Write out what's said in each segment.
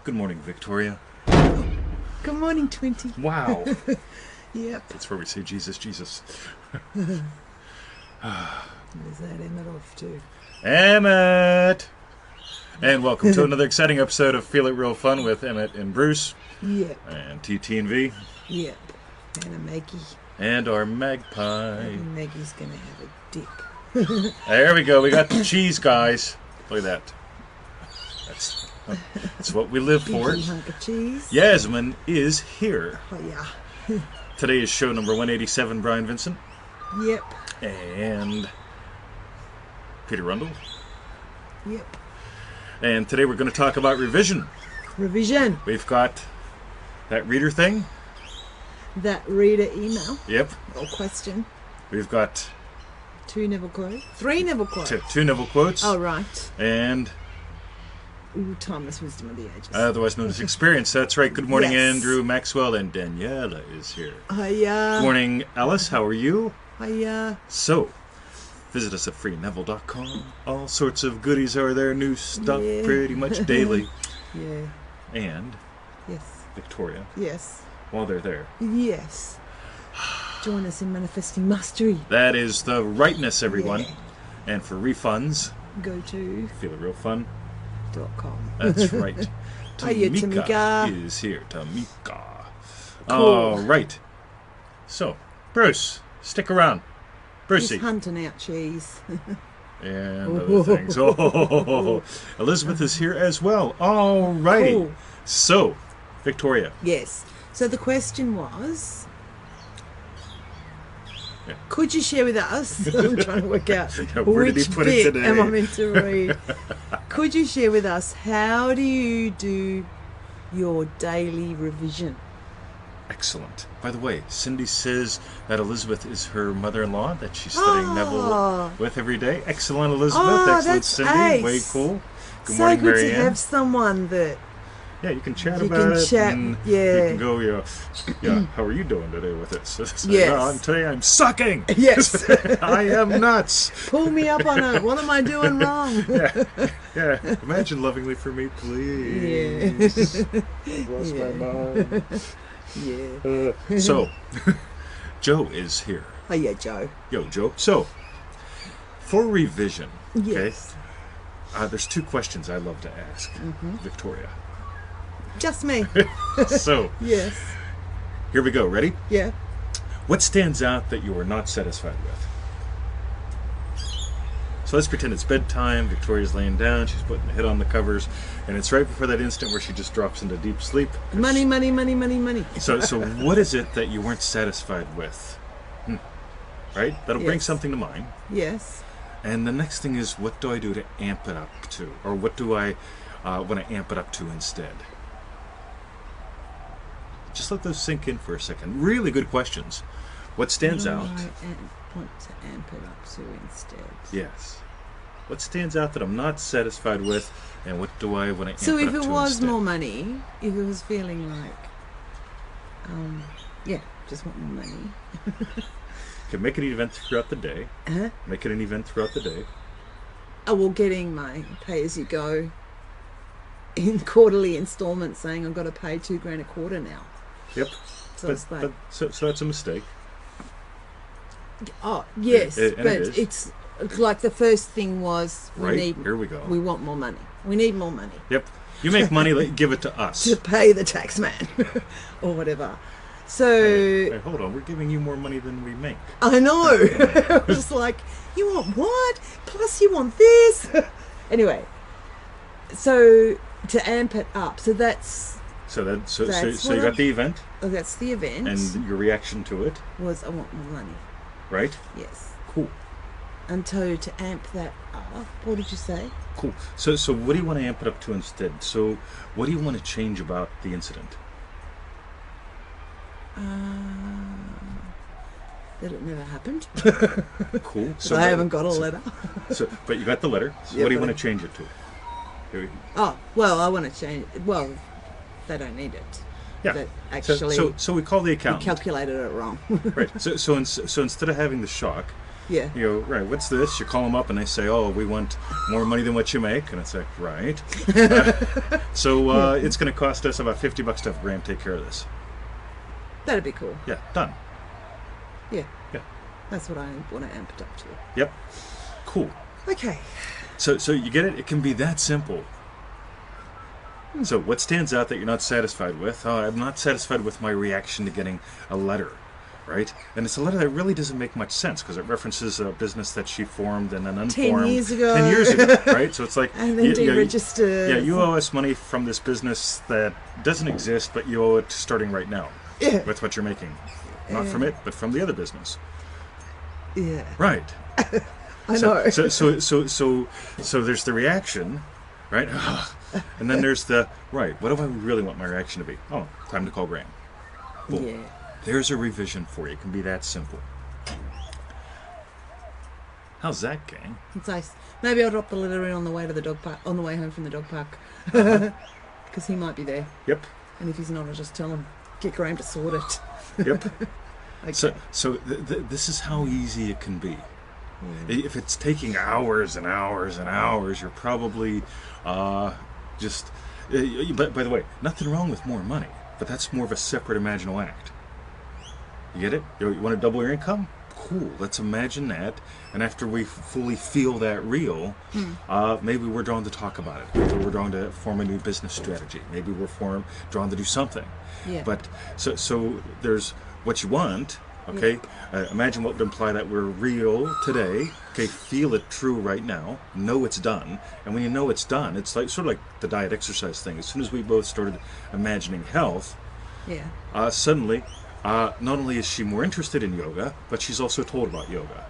Good morning, Victoria. Good morning, 20. Wow. Yep. That's where we say Jesus, Jesus. There's that Emmett off too. Emmett! And welcome to another exciting episode of Feel It Real Fun with Emmett and Bruce. Yep. And TT and V. Yep. And a Maggie. And our magpie. And Maggie's going to have a dip. There we go. We got the cheese, guys. Look at that. That's what we live for. Big hunk of cheese. Yasmin is here. Oh, yeah. Today is show number 187, Brian Vincent. Yep. And Peter Rundle. Yep. And today we're going to talk about revision. Revision. We've got that reader thing. That reader email. Yep. Or question. We've got 2 Neville quotes. 3 Neville quotes. two Neville quotes. Oh, right. And timeless wisdom of the ages. otherwise known as experience. That's right. Good morning, Yes. Andrew Maxwell, and Daniela is here. Hiya. Good morning, Alice. How are you? Hiya. So, visit us at freeneville.com. All sorts of goodies are there. New stuff Yeah. pretty much daily. Yeah. And Yes. Victoria, Yes. while they're there. Yes. Join us in manifesting mastery. That is the rightness, everyone. Yeah. And for refunds, Go to Feel It Real Fun. .com. That's right. Hiya, Tamika. is here. Tamika. Cool. All right. So, Bruce, stick around. Brucey. He's hunting out cheese. And other things. Oh, Elizabeth is here as well. All righty. Cool. So, Victoria. Yes. So the question was, Yeah. could you share with us? I'm trying to work out Yeah, where did he which put it bit today? am I meant to read. Could you share with us, how do you do your daily revision? Excellent. By the way, Cindy says that Elizabeth is her mother-in-law that she's studying Neville with every day. Excellent, Elizabeth. Oh, Excellent, that's Cindy. ace. Way cool. Good So morning, good Marianne. to have someone that Yeah, you can chat you about can it. chat, And yeah. You can go, yeah, how are you doing today with it? So, Yes. "Oh, today I'm sucking. Yes. I am nuts. pull me up on it. What am I doing wrong? Yeah. Imagine lovingly for me, please. I've lost my mind. Yeah. So, Joe is here. Oh yeah, Joe. Yo, Joe. So, for revision, Yes. okay, there's 2 questions I love to ask Victoria. Just me. So, Yes. here we go. Ready? Yeah. What stands out that you are not satisfied with? So let's pretend it's bedtime. Victoria's laying down. She's putting the head on the covers, and it's right before that instant where she just drops into deep sleep. Money, money, money, money, money. So what is it that you weren't satisfied with? Right? That'll bring Yes. something to mind. Yes. And the next thing is, what do I do to amp it up to? Or what do I want to amp it up to instead? Just let those sink in for a second. Really good questions. What stands out? I want to amp it up to instead. Yes. What stands out that I'm not satisfied with, and what do I want to amp So it if up it to was instead? more money, if it was feeling like, just want more money. Can make it an event throughout the day. Huh? Make it an event throughout the day. Oh, well, getting my pay-as-you-go in quarterly installments, saying I've got to pay $2,000 a quarter now. Yep. So it's like, So that's a mistake. oh yes, And but it is. it's like the first thing was Right? Here we go. we want more money. We need more money Yep. You make money, give it to us. to pay the tax man or whatever. So Hey, hold on. We're giving you more money than we make. I know. I was like, you want what? Plus you want this. Anyway, so to amp it up. So that's So That's you what got the event, that's the event. and your reaction to it, was I want more money. right? Yes. Cool. And so to amp that up, what did you say? Cool. So what do you want to amp it up to instead? So what do you want to change about the incident? That it never happened. Cool. So I haven't got a letter. But you got the letter. So Yeah, what do you but want to change it to? Here we- Oh, well, I want to change. Well, they don't need it. Yeah. That So actually so we call the we accountant. calculated it wrong. Right. So instead of having the shock, Yeah. You know, right, what's this? You call them up and they say, oh, we want more money than what you make. And it's like, right. So it's going to cost us about $50 to have Graham take care of this. That'd be cool. Yeah, done. Yeah. Yeah. That's what I want to amp it up to. Yep. Cool. Okay. So you get it? It can be that simple. So what stands out that you're not satisfied with? Oh, I'm not satisfied with my reaction to getting a letter, right? And it's a letter that really doesn't make much sense because it references a business that she formed and an unformed 10 years ago. 10 years ago, right? So it's like And then deregistered. Yeah, you owe us money from this business that doesn't exist, but you owe it starting right now. Yeah. With what you're making, not from it, but from the other business. Yeah. Right. I know. So there's the reaction, right? And then there's the, right, what do I really want my reaction to be? Oh, time to call Graham. Boom. Yeah. There's a revision for you. It can be that simple. How's that, gang? It's nice. Maybe I'll drop the letter in on the way to the dog park, on the way home from the dog park. Because he might be there. Yep. And if he's not, I'll just tell him, get Graham to sort it. Yep. Okay. So this is how easy it can be. If it's taking hours and hours and hours, you're probably just... But by the way, nothing wrong with more money, but that's more of a separate imaginal act. You get it? You want to double your income? Cool, let's imagine that. And after we fully feel that real, maybe we're drawn to talk about it. Maybe we're drawn to form a new business strategy. Maybe we're drawn to do something. Yeah. But so there's what you want. Okay, imagine what would imply that we're real today. Okay, feel it true right now. Know it's done, and when you know it's done, it's like sort of like the diet exercise thing. As soon as we both started imagining health, suddenly, not only is she more interested in yoga, but she's also told about yoga.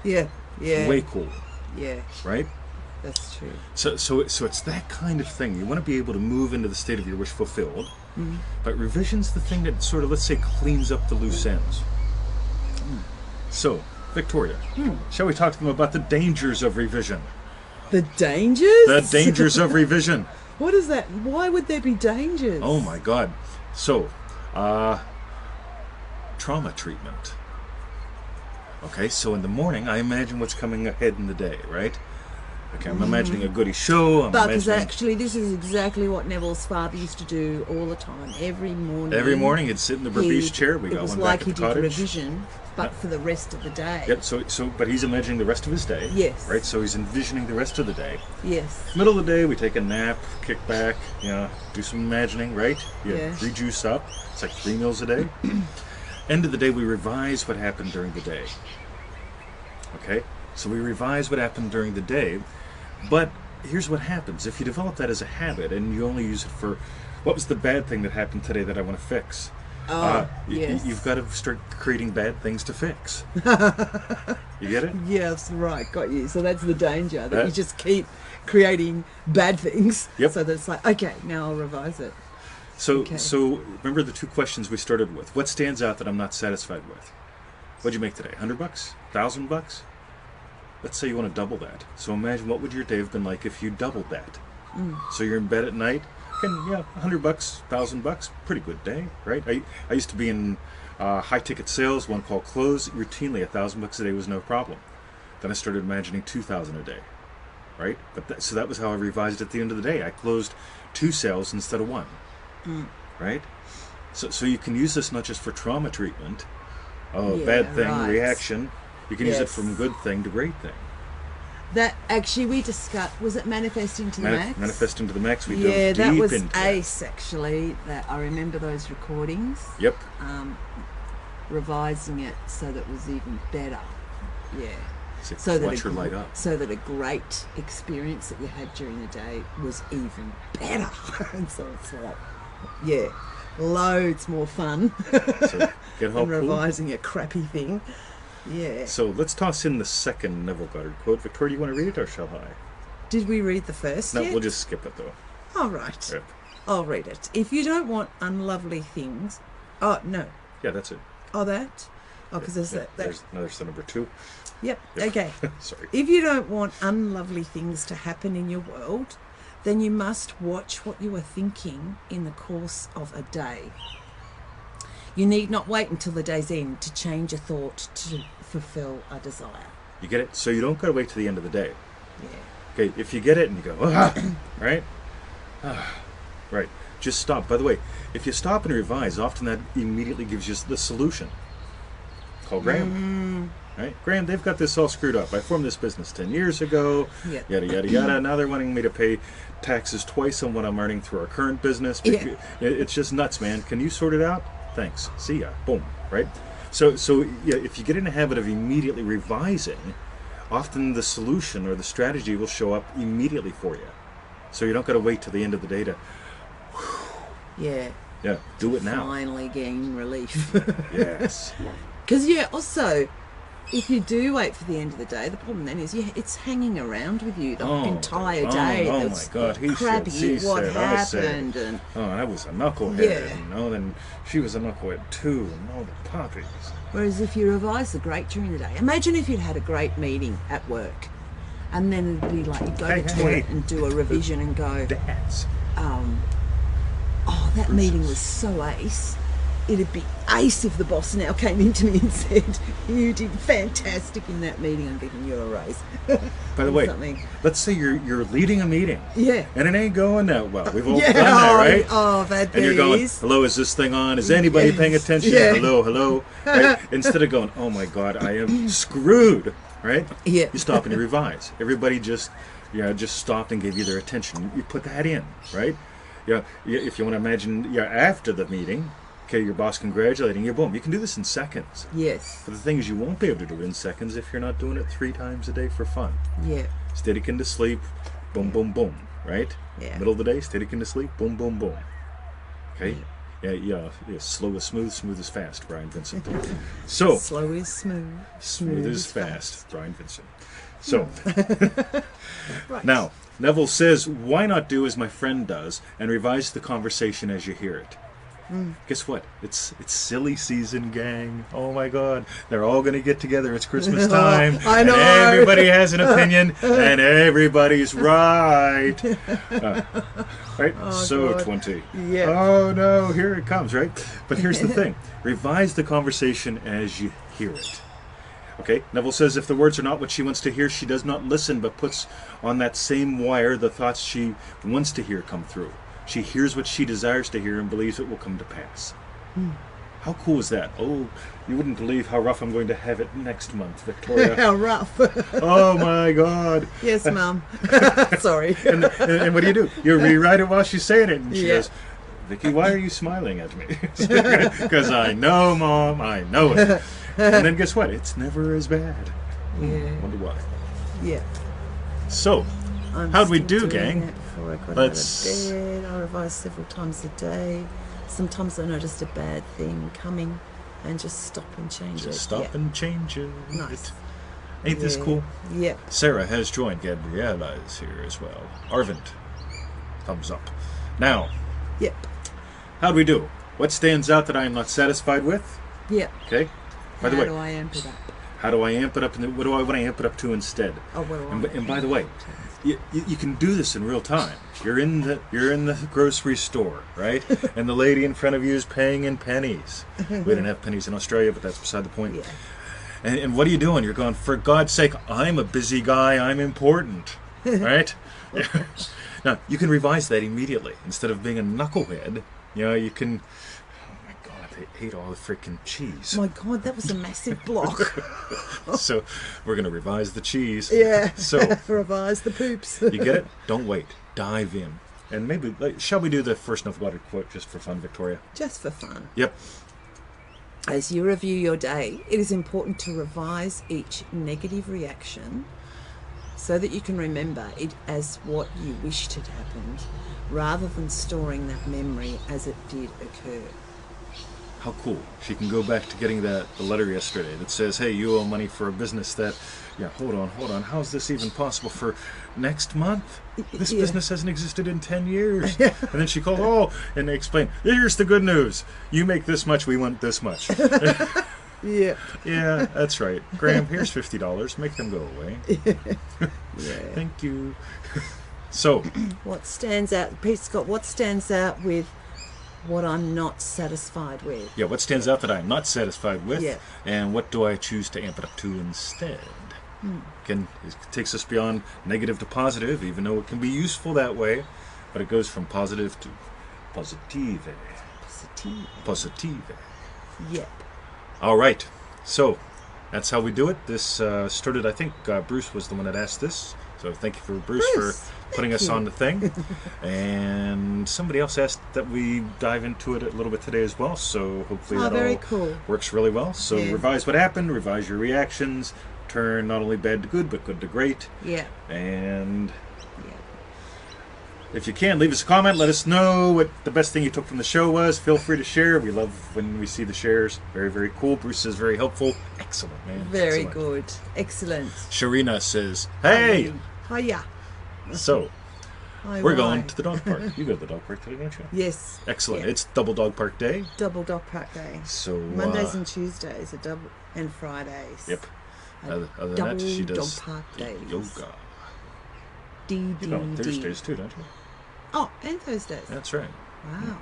Yeah. Yeah. Way cool. Yeah. Right. That's true. So it's that kind of thing. You want to be able to move into the state of your wish fulfilled, but revision's the thing that sort of, let's say, cleans up the loose ends. So, Victoria, shall we talk to them about the dangers of revision? The dangers? The dangers of revision. What is that? Why would there be dangers? Oh my God. So, trauma treatment. Okay, so in the morning, I imagine what's coming ahead in the day, right? Okay, I'm imagining a goody show. Because actually, this is exactly what Neville's father used to do all the time. Every morning. Every morning, he'd sit in the Burpees chair. We got one back at the cottage. It was like he did revision, but for the rest of the day. Yep. But he's imagining the rest of his day. Yes. Right. So he's envisioning the rest of the day. Yes. Middle of the day, we take a nap, kick back, do some imagining. Right. Yeah. Rejuice up. It's like 3 meals a day. End of the day, we revise what happened during the day. Okay. So we revise what happened during the day. But here's what happens. If you develop that as a habit and you only use it for, what was the bad thing that happened today that I want to fix? Yes. You've got to start creating bad things to fix. You get it? Yes, right. Got you. So that's the danger, that you just keep creating bad things. Yep. So that it's like, okay, now I'll revise it. So remember the 2 questions we started with. What stands out that I'm not satisfied with? What'd you make today? $100? $1,000? Let's say you want to double that. So imagine what would your day have been like if you doubled that. So you're in bed at night, and $100, $1,000, pretty good day, right? I used to be in high ticket sales, one call close, routinely $1,000 a day was no problem. Then I started imagining $2,000 a day, right? But so that was how I revised at the end of the day. I closed 2 sales instead of 1, right? So you can use this not just for trauma treatment, bad thing, reaction. You can use it from good thing to great thing. That actually we discussed, was it manifesting to the max? Manifesting to the max, we dove that deep was into ace actually. That I remember those recordings. Yep. Revising it so that it was even better. Yeah. So watch her light up. So that a great experience that you had during the day was even better. And so it's like, loads more fun So get help than revising a crappy thing. Yeah. So let's toss in the second Neville Goddard quote. Victoria, do you want to read it or shall I? Did we read the first No, yet? we'll just skip it though. All right. Yep. I'll read it. If you don't want unlovely things... Oh, no. Yeah, that's it. Oh, that? Oh, because there's that. There's the number 2. Yep. Okay. Sorry. If you don't want unlovely things to happen in your world, then you must watch what you are thinking in the course of a day. You need not wait until the day's end to change a thought to fulfill a desire. You get it? So you don't got to wait to the end of the day. Yeah. Okay, if you get it and you go, right? Right. Just stop. By the way, if you stop and revise, often that immediately gives you the solution. Call Graham. Right? Graham, they've got this all screwed up. I formed this business 10 years ago. Yeah. Yada, yada, yada. Now they're wanting me to pay taxes twice on what I'm earning through our current business. Yeah. It's just nuts, man. Can you sort it out? Thanks. See ya. Boom. Right? So yeah, if you get in the habit of immediately revising, often the solution or the strategy will show up immediately for you. So you don't got to wait till the end of the day to, Yeah. yeah, do it now. Finally gain relief. Yes. Because, also, if you do wait for the end of the day, the problem then is it's hanging around with you the entire day. Oh, That's my God. He crappy, said, she what said, I said. happened. And Oh, I was a knucklehead. Yeah. Then she was a knucklehead too, and all the puppies. whereas if you revise the great during the day, imagine if you'd had a great meeting at work, and then it'd be like you go to the toilet and do a revision and go, Dads. oh, that meeting was so ace. It'd be ace if the boss now came into me and said, you did fantastic in that meeting, I'm giving you a raise. By the way, something. let's say you're leading a meeting. Yeah. And it ain't going that well. We've all Yeah, done that, right? Oh, that And you're going, is. hello, is this thing on? Is anybody Yes. paying attention? Yeah. Hello, hello. Right? Instead of going, oh my God, I am screwed, right? Yeah. You stop and you revise. Everybody just stopped and gave you their attention. You put that in, right? Yeah. If you want to imagine, after the meeting, okay, your boss congratulating you, boom. You can do this in seconds. Yes. But the thing is, you won't be able to do it in seconds if you're not doing it 3 times a day for fun. Yeah. Steadykin to sleep, boom, boom, boom, right? Yeah. Middle of the day, steadykin to sleep, boom, boom, boom. Okay? Yeah, slow is smooth, smooth is fast, Brian Vincent. So, Slow is smooth. smooth is fast, Brian Vincent. So, Right. now, Neville says, why not do as my friend does and revise the conversation as you hear it? Guess what? It's silly season, gang. Oh my God. They're all going to get together. It's Christmas time. I know. And everybody has an opinion and everybody's right. Right? Oh, so God. 20. Yeah. Oh no, here it comes, right? But here's the thing. Revise the conversation as you hear it. Okay, Neville says if the words are not what she wants to hear, she does not listen, but puts on that same wire the thoughts she wants to hear come through. She hears what she desires to hear and believes it will come to pass. How cool is that? Oh, you wouldn't believe how rough I'm going to have it next month, Victoria. How rough. Oh my God. Yes, Mum. Sorry. And what do? You rewrite it while she's saying it, and she Yeah. goes, Vicky, why are you smiling at me? Because I know, Mom, I know it. And then guess what? It's never as bad. Yeah. Wonder why. Yeah. So, I'm how'd we still do, doing gang? that before I got Let's- out of bed. I revise several times a day. Sometimes I noticed a bad thing coming and just stop and change it. Just stop and change it. Nice. Ain't this cool? Yep. Sarah has joined. Gabriella is here as well. Arvind, thumbs up. Now, Yep. how'd we do? What stands out that I am not satisfied with? Yep. Okay. By the How way, do I amp it up? how do I amp it up? And what do I want to amp it up to instead? Oh, what do I And by the way, you can do this in real time. You're in the grocery store, right? And the lady in front of you is paying in pennies. We didn't have pennies in Australia, but that's beside the point. Yeah. And what are you doing? You're going, for God's sake, I'm a busy guy. I'm important, right? Now you can revise that immediately. Instead of being a knucklehead, you can. Oh my God, they ate all the freaking cheese. My God, that was a massive block. So we're gonna revise the cheese. Yeah. So Revise the poops. you get it? Don't wait. Dive in. And maybe, shall we do the first Neville Goddard quote just for fun, Victoria? Just for fun. Yep. As you review your day, it is important to revise each negative reaction so that you can remember it as what you wished had happened, rather than storing that memory as it did occur. How cool. She can go back to getting the letter yesterday that says, hey, you owe money for a business that, hold on, how's this even possible for next month? This Yeah. business hasn't existed in 10 years. And then she called, and they explained, here's the good news. You make this much, we want this much. Yeah. Yeah, that's right. Graham, here's $50. Make them go away. Yeah. Thank you. So, What stands out, Pete Scott, what stands out with what I'm not satisfied with? what stands out that I'm not satisfied with? Yeah. And what do I choose to amp it up to instead? Again, it takes us beyond negative to positive, even though it can be useful that way. But it goes from positive to positive. Positive. Yep. All right. So that's how we do it. This started, I think Bruce was the one that asked this. So thank you for Bruce for putting us on the thing. And somebody else asked that we dive into it a little bit today as well. So hopefully that very all cool. works really well. So revise what happened, revise your reactions, turn not only bad to good, but good to great. Yeah. And if you can, leave us a comment. Let us know what the best thing you took from the show was. Feel free to share. We love when we see the shares. Very, very cool. Bruce is very helpful. Excellent, man. Very Excellent. good. Excellent. Sharina says, hey! Hiya. So, Hi, we're why? going to the dog park. You go to the dog park today, don't you? Yes. Excellent. Yeah. It's Double Dog Park Day. Double dog park day. So Mondays and Tuesdays are double, and Fridays. Yep. Other than double that, she does dog park days. yoga. D You D go on D. Thursdays too, don't you? Oh, and Thursdays. That's right. Wow.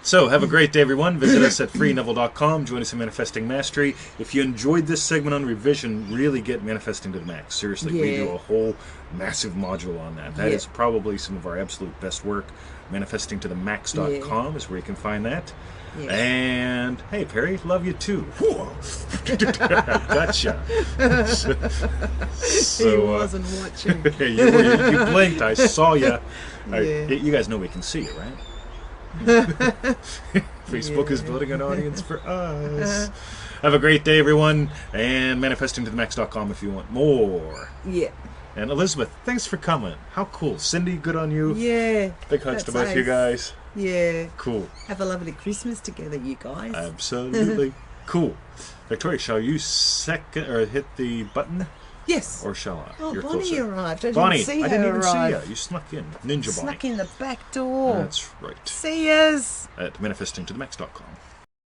So, have a great day, everyone. Visit us at freeneville.com. Join us in Manifesting Mastery. If you enjoyed this segment on revision, really get Manifesting to the Max. Seriously, we do a whole massive module on that. That is probably some of our absolute best work. Manifestingtothemax.com is where you can find that. Yeah. And, hey, Perry, love you too. Gotcha. He wasn't watching. you blinked. I saw you. Yeah. You guys know we can see you, right? Facebook is building an audience for us. Have a great day, everyone, and manifestingtothemax.com if you want more. Yeah. And Elizabeth, thanks for coming. How cool. Cindy, good on you. Yeah. Big hugs to both you guys. Yeah. Cool. Have a lovely Christmas together, you guys. Absolutely. Cool. Victoria, shall you hit the button? Yes. Or shall I? Oh, You're Bonnie closer. arrived. I Bonnie, didn't see her I didn't even arrive. see you. You snuck in. Ninja Bonnie. Snuck in the back door. That's right. See yous. At manifestingtothemax.com.